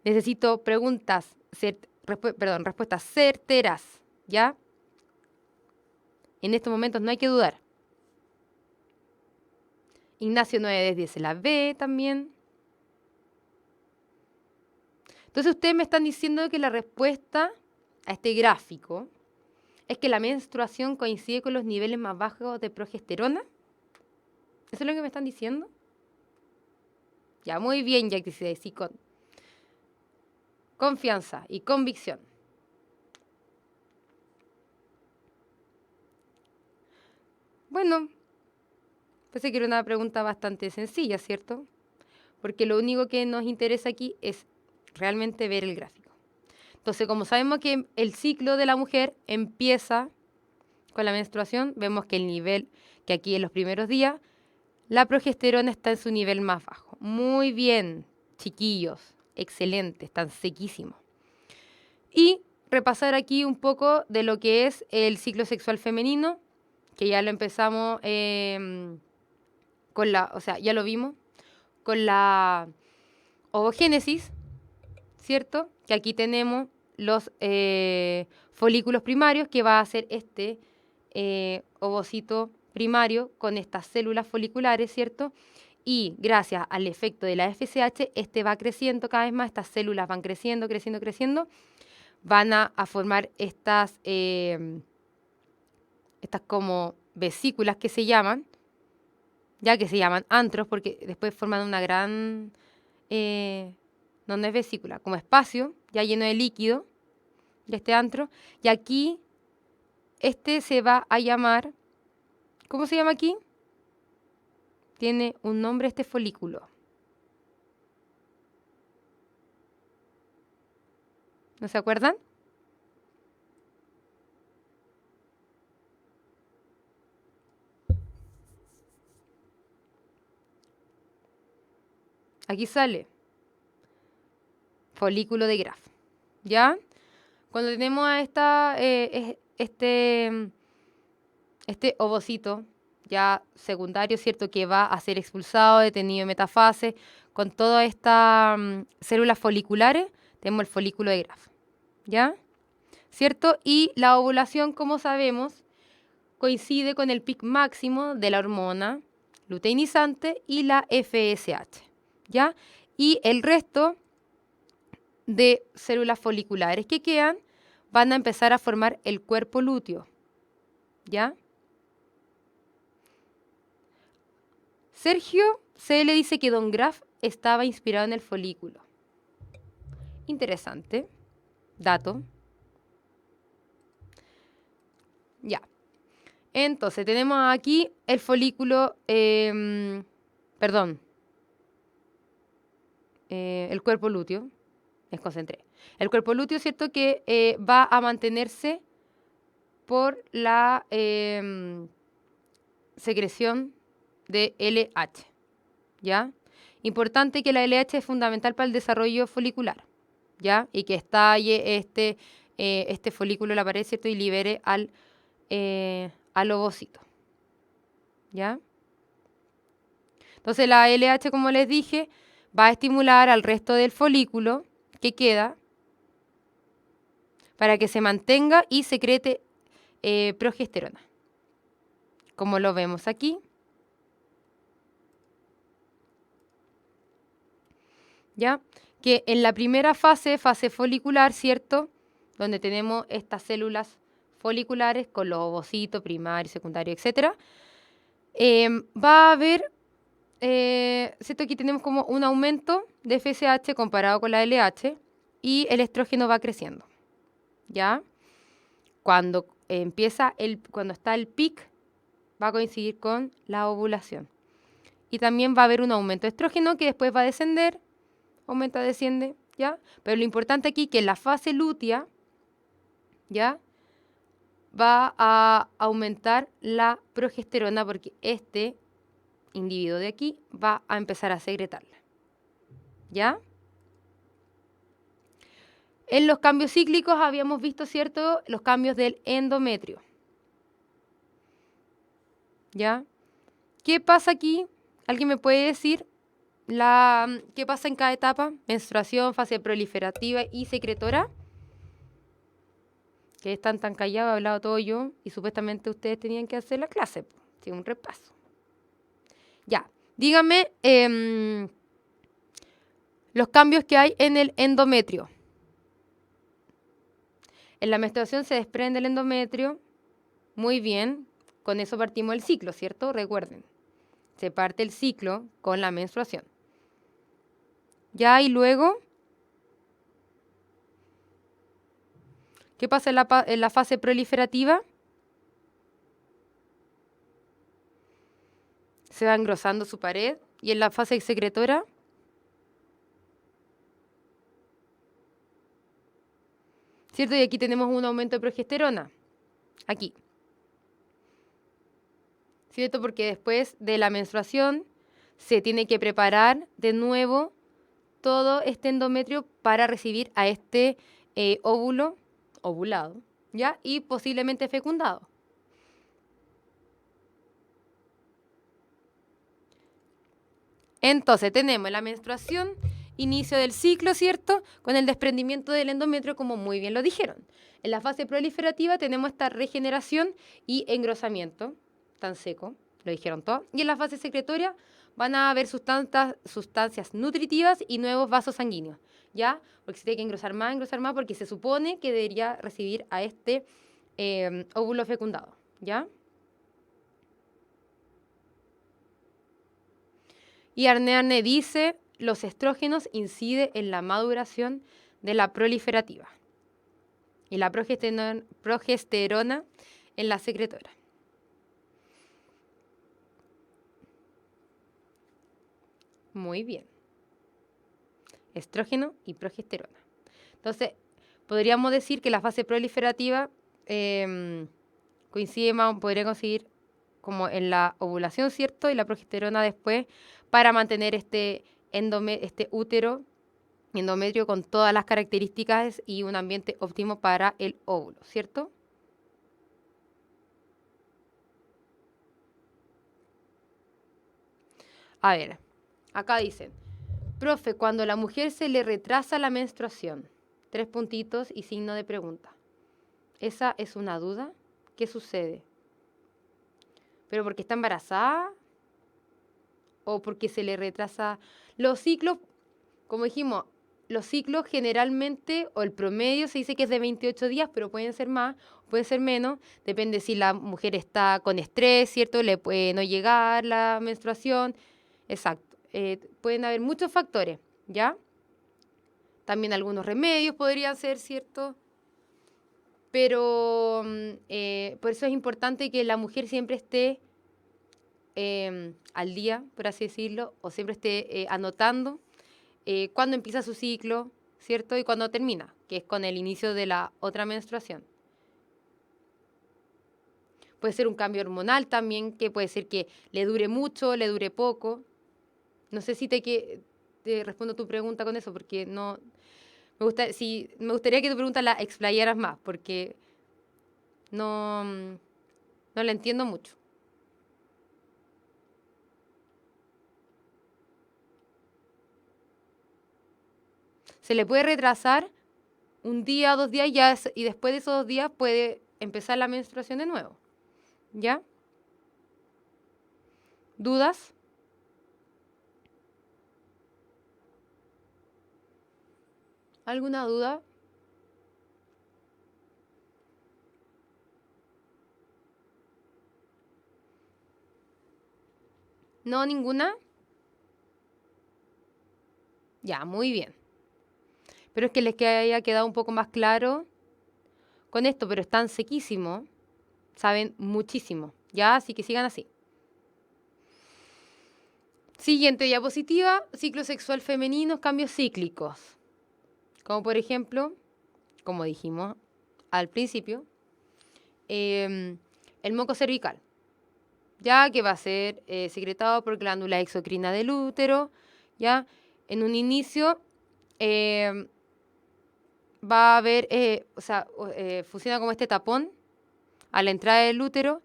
Necesito respuestas certeras, ¿ya? En estos momentos no hay que dudar. Ignacio 9 dice la B también. Entonces ustedes me están diciendo que la respuesta a este gráfico es que la menstruación coincide con los niveles más bajos de progesterona. ¿Eso es lo que me están diciendo? Ya, muy bien, Jack 16, sí, con confianza y convicción. Bueno, pensé que era una pregunta bastante sencilla, ¿cierto? Porque lo único que nos interesa aquí es realmente ver el gráfico. Entonces, como sabemos que el ciclo de la mujer empieza con la menstruación, vemos que el nivel, que aquí en los primeros días, la progesterona está en su nivel más bajo. Muy bien, chiquillos, excelente, están sequísimos. Y repasar aquí un poco de lo que es el ciclo sexual femenino, que ya lo empezamos ya lo vimos, con la ovogénesis, ¿cierto? Que aquí tenemos los folículos primarios, que va a ser este ovocito primario con estas células foliculares, ¿cierto? Y gracias al efecto de la FSH, este va creciendo cada vez más, estas células van creciendo, van a formar estas como vesículas que se llaman, ya que se llaman antros, porque después forman una gran, no es vesícula, como espacio, ya lleno de líquido, de este antro, y aquí este se va a llamar, ¿cómo se llama aquí? Tiene un nombre este folículo. ¿No se acuerdan? Aquí sale folículo de Graf, ¿ya? Cuando tenemos a este ovocito ya secundario, ¿cierto? Que va a ser expulsado, detenido en metafase, con todas estas células foliculares, tenemos el folículo de Graf, ¿ya? ¿Cierto? Y la ovulación, como sabemos, coincide con el pic máximo de la hormona luteinizante y la FSH, ¿ya? Y el resto de células foliculares que quedan van a empezar a formar el cuerpo lúteo, ¿ya? Sergio CL dice que Don Graf estaba inspirado en el folículo. Interesante. Dato. Ya. Entonces, tenemos aquí el folículo, perdón, el cuerpo lúteo. Me concentré. El cuerpo lúteo, ¿cierto? Que va a mantenerse por la secreción de LH, ¿ya? Importante que la LH es fundamental para el desarrollo folicular, ¿ya? Y que estalle este folículo en la pared, ¿cierto? Y libere al ovocito, ¿ya? Entonces la LH, como les dije, va a estimular al resto del folículo que queda para que se mantenga y secrete progesterona, como lo vemos aquí. ¿Ya? Que en la primera fase folicular, ¿cierto? Donde tenemos estas células foliculares con los ovocitos, primario, secundario, etc. Va a haber, ¿cierto? Aquí tenemos como un aumento de FSH comparado con la LH y el estrógeno va creciendo, ¿ya? Cuando cuando está el pic, va a coincidir con la ovulación. Y también va a haber un aumento de estrógeno que después va a descender, aumenta, desciende, ¿ya? Pero lo importante aquí es que en la fase lútea, ¿ya? Va a aumentar la progesterona porque este individuo de aquí va a empezar a secretarla, ¿ya? En los cambios cíclicos habíamos visto, ¿cierto?, los cambios del endometrio, ¿ya? ¿Qué pasa aquí? ¿Alguien me puede decir qué pasa en cada etapa? Menstruación, fase proliferativa y secretora. Que están tan callados, he hablado todo yo y supuestamente ustedes tenían que hacer la clase, sí, un repaso. Ya, díganme los cambios que hay en el endometrio. En la menstruación se desprende el endometrio, muy bien, con eso partimos el ciclo, ¿cierto? Recuerden, se parte el ciclo con la menstruación. Ya, y luego, ¿qué pasa en la fase proliferativa? Se va engrosando su pared. ¿Y en la fase secretora? ¿Cierto? Y aquí tenemos un aumento de progesterona. Aquí. ¿Cierto? Porque después de la menstruación se tiene que preparar de nuevo todo este endometrio para recibir a este óvulo, ovulado, ¿ya? Y posiblemente fecundado. Entonces tenemos la menstruación, inicio del ciclo, ¿cierto? Con el desprendimiento del endometrio, como muy bien lo dijeron. En la fase proliferativa tenemos esta regeneración y engrosamiento, tan seco, lo dijeron todos. Y en la fase secretoria van a haber sustancias nutritivas y nuevos vasos sanguíneos, ¿ya? Porque se tiene que engrosar más, porque se supone que debería recibir a este óvulo fecundado, ¿ya? Y Arne dice, los estrógenos inciden en la maduración de la proliferativa y la progesterona en la secretora. Muy bien. Estrógeno y progesterona. Entonces, podríamos decir que la fase proliferativa podría coincidir como en la ovulación, ¿cierto? Y la progesterona después para mantener este útero endometrio con todas las características y un ambiente óptimo para el óvulo, ¿cierto? A ver, acá dicen, profe, cuando a la mujer se le retrasa la menstruación, 3 puntitos y signo de pregunta. ¿Esa es una duda? ¿Qué sucede? ¿Pero porque está embarazada o porque se le retrasa los ciclos? Como dijimos, los ciclos generalmente, o el promedio se dice que es de 28 días, pero pueden ser más, pueden ser menos. Depende si la mujer está con estrés, ¿cierto? Le puede no llegar la menstruación. Exacto. Pueden haber muchos factores, ¿ya? También algunos remedios podrían ser, ¿cierto? Pero por eso es importante que la mujer siempre esté al día, por así decirlo, o siempre esté anotando cuándo empieza su ciclo, ¿cierto? Y cuándo termina, que es con el inicio de la otra menstruación. Puede ser un cambio hormonal también, que puede ser que le dure mucho, le dure poco. No sé si te respondo tu pregunta con eso, porque no... me gustaría que tu pregunta la explayaras más, porque no, no la entiendo mucho. Se le puede retrasar un día, 2 días y después de esos 2 días puede empezar la menstruación de nuevo. ¿Ya? ¿Dudas? ¿Alguna duda? ¿No, ninguna? Ya, muy bien. Pero es que les haya quedado un poco más claro con esto, pero están sequísimos, saben muchísimo, ¿ya? Así que sigan así. Siguiente diapositiva, ciclo sexual femenino, cambios cíclicos. Como por ejemplo, como dijimos al principio, el moco cervical, ya que va a ser secretado por glándula exocrina del útero, ya. En un inicio va a haber, funciona como este tapón a la entrada del útero.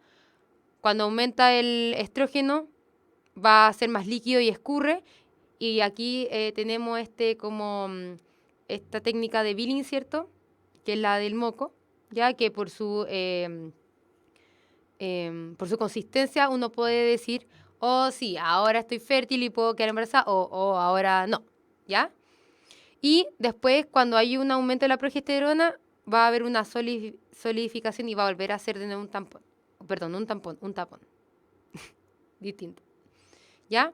Cuando aumenta el estrógeno va a ser más líquido y escurre. Y aquí tenemos esta técnica de Billing, ¿cierto? Que es la del moco, ya que por su consistencia uno puede decir, oh sí, ahora estoy fértil y puedo quedar embarazada, o ahora no, ¿ya? Y después, cuando hay un aumento de la progesterona, va a haber una solidificación y va a volver a ser de nuevo un tampón. Perdón, un tapón. Distinto. ¿Ya?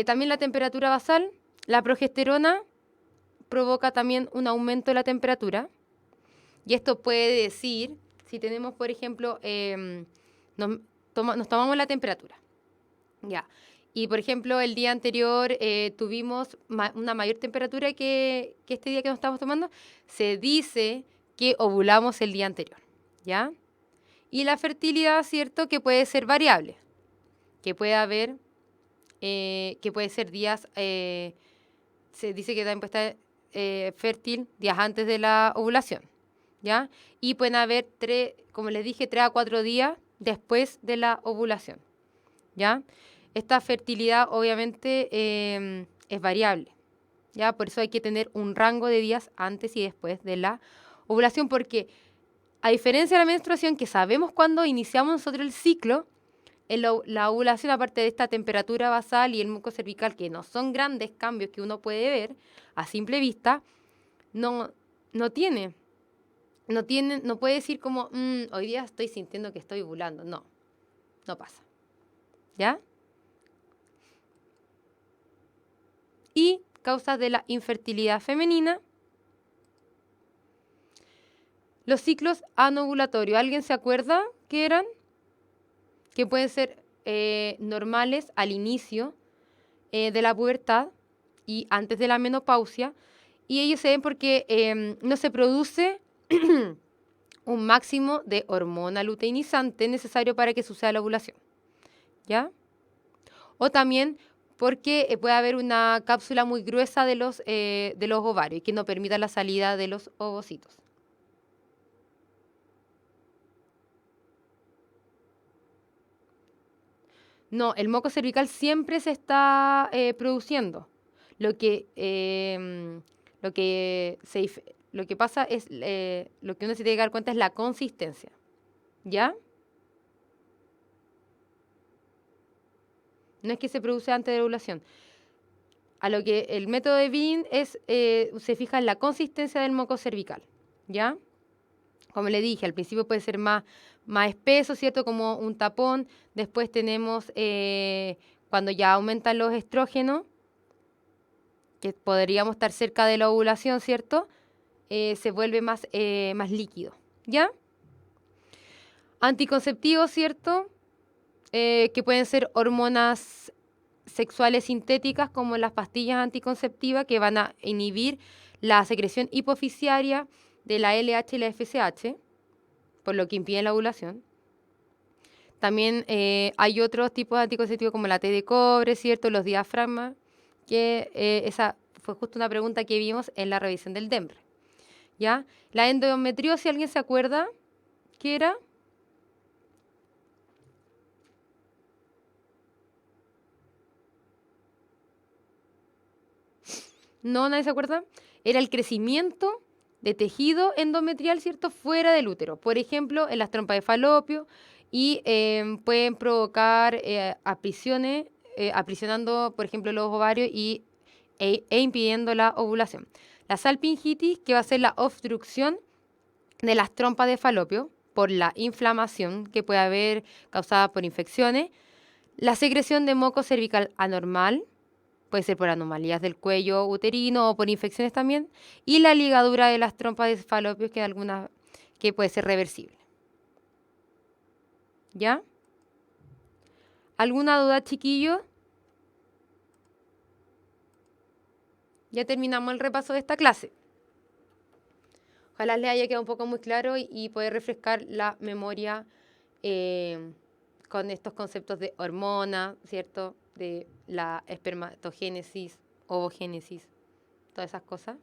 También la temperatura basal. La progesterona provoca también un aumento de la temperatura. Y esto puede decir, si tenemos, por ejemplo, nos tomamos la temperatura. Ya. Y, por ejemplo, el día anterior tuvimos una mayor temperatura que este día que nos estamos tomando. Se dice que ovulamos el día anterior, ¿ya? Y la fertilidad, ¿cierto? Que puede ser variable. Que puede haber, que puede ser días... se dice que también puede estar fértil días antes de la ovulación, ¿ya? Y pueden haber, como les dije, 3 a 4 días después de la ovulación, ¿ya? Esta fertilidad obviamente es variable, ¿ya? Por eso hay que tener un rango de días antes y después de la ovulación, porque a diferencia de la menstruación, que sabemos cuándo iniciamos nosotros el ciclo, en la ovulación, aparte de esta temperatura basal y el muco cervical, que no son grandes cambios que uno puede ver a simple vista, no, no tiene, no puede decir como, hoy día estoy sintiendo que estoy ovulando. No, no pasa. ¿Ya? Y causas de la infertilidad femenina. Los ciclos anovulatorios. ¿Alguien se acuerda qué eran? Que pueden ser normales al inicio de la pubertad y antes de la menopausia. Y ellos se ven porque no se produce un máximo de hormona luteinizante necesario para que suceda la ovulación. ¿Ya? O también porque puede haber una cápsula muy gruesa de los ovarios que no permita la salida de los ovocitos. No, el moco cervical siempre se está produciendo. Lo que, lo que, lo que pasa es, lo que uno se tiene que dar cuenta es la consistencia. ¿Ya? No es que se produce antes de la ovulación. A lo que el método de Bean se fija en la consistencia del moco cervical, ¿ya? Como le dije, al principio puede ser más espeso, ¿cierto? Como un tapón. Después tenemos cuando ya aumentan los estrógenos, que podríamos estar cerca de la ovulación, ¿cierto? Se vuelve más líquido, ¿ya? Anticonceptivos, ¿cierto? Que pueden ser hormonas sexuales sintéticas como las pastillas anticonceptivas que van a inhibir la secreción hipofisiaria de la LH y la FSH, por lo que impide la ovulación. También hay otros tipos de anticonceptivos como la T de cobre, ¿cierto? Los diafragmas, que esa fue justo una pregunta que vimos en la revisión del DEMRE, ¿ya? La endometriosis, ¿alguien se acuerda qué era? ¿No? ¿Nadie se acuerda? Era el crecimiento de tejido endometrial, ¿cierto? Fuera del útero. Por ejemplo, en las trompas de falopio y pueden provocar aprisionando, por ejemplo, los ovarios e impidiendo la ovulación. La salpingitis, que va a ser la obstrucción de las trompas de falopio por la inflamación que puede haber causada por infecciones. La secreción de moco cervical anormal, puede ser por anomalías del cuello uterino o por infecciones también. Y la ligadura de las trompas de falopio, que puede ser reversible. ¿Ya? ¿Alguna duda, chiquillos? Ya terminamos el repaso de esta clase. Ojalá les haya quedado un poco muy claro y poder refrescar la memoria con estos conceptos de hormona, ¿cierto? De la espermatogénesis, ovogénesis, todas esas cosas.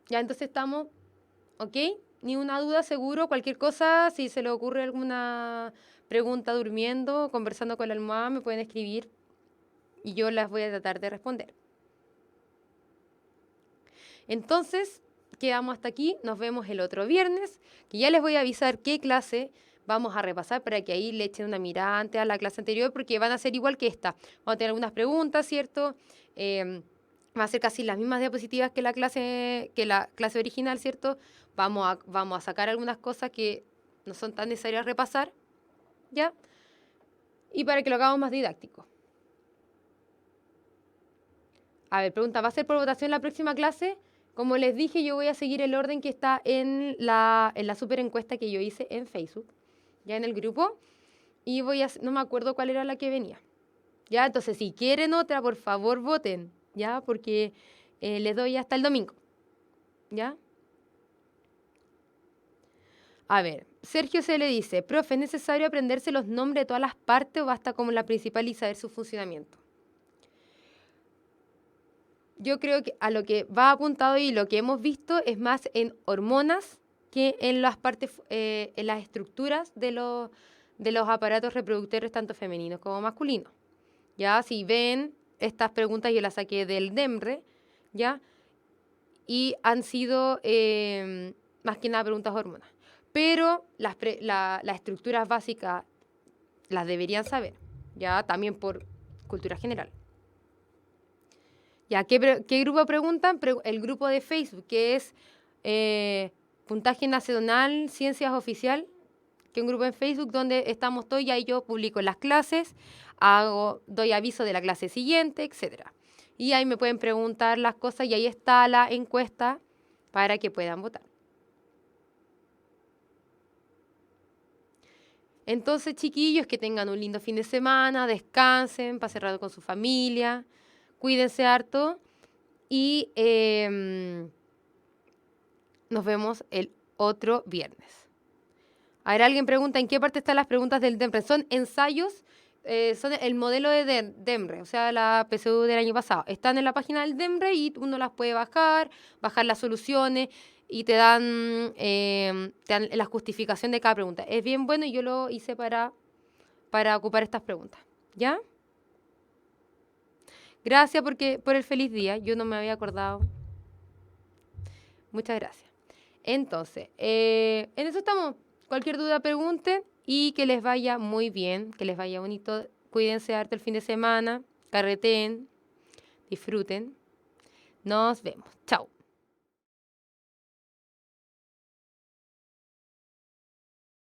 Ya, entonces estamos, ¿ok? Ni una duda, seguro. Cualquier cosa, si se le ocurre alguna pregunta durmiendo, conversando con la almohada, me pueden escribir y yo las voy a tratar de responder. Entonces, quedamos hasta aquí. Nos vemos el otro viernes, que ya les voy a avisar qué clase vamos a repasar para que ahí le echen una mirada antes a la clase anterior, porque van a ser igual que esta. Vamos a tener algunas preguntas, ¿cierto? Va a ser casi las mismas diapositivas que la clase original, ¿cierto? Vamos a sacar algunas cosas que no son tan necesarias repasar, ¿ya? Y para que lo hagamos más didáctico. A ver, pregunta, ¿va a ser por votación la próxima clase? Como les dije, yo voy a seguir el orden que está en la super encuesta que yo hice en Facebook, ya en el grupo, y no me acuerdo cuál era la que venía. Ya, entonces si quieren otra, por favor voten, ya, porque les doy hasta el domingo, ¿ya? A ver, Sergio se le dice, profe, ¿es necesario aprenderse los nombres de todas las partes o basta como la principal y saber su funcionamiento? Yo creo que a lo que va apuntado y lo que hemos visto es más en hormonas que en las partes, en las estructuras de los aparatos reproductores, tanto femeninos como masculinos. Ya, si ven estas preguntas, yo las saqué del DEMRE, ya, y han sido más que nada preguntas de hormonas. Pero las estructuras básicas las deberían saber, ya, también por cultura general. Ya, ¿qué grupo preguntan? El grupo de Facebook, que es Puntaje Nacional Ciencias Oficial, que es un grupo en Facebook donde estamos todos y ahí yo publico las clases, doy aviso de la clase siguiente, etc. Y ahí me pueden preguntar las cosas y ahí está la encuesta para que puedan votar. Entonces, chiquillos, que tengan un lindo fin de semana, descansen, pasen rato con su familia, cuídense harto. Y nos vemos el otro viernes. A ver, alguien pregunta, ¿en qué parte están las preguntas del DEMRE? Son ensayos, son el modelo de DEMRE, o sea, la PSU del año pasado. Están en la página del DEMRE y uno las puede bajar las soluciones y te dan la justificación de cada pregunta. Es bien bueno y yo lo hice para ocupar estas preguntas. ¿Ya? Gracias por el feliz día. Yo no me había acordado. Muchas gracias. Entonces, en eso estamos. Cualquier duda pregunten y que les vaya muy bien, que les vaya bonito Cuídense harto el fin de semana. Carreteen. Disfruten. Nos vemos. Chao.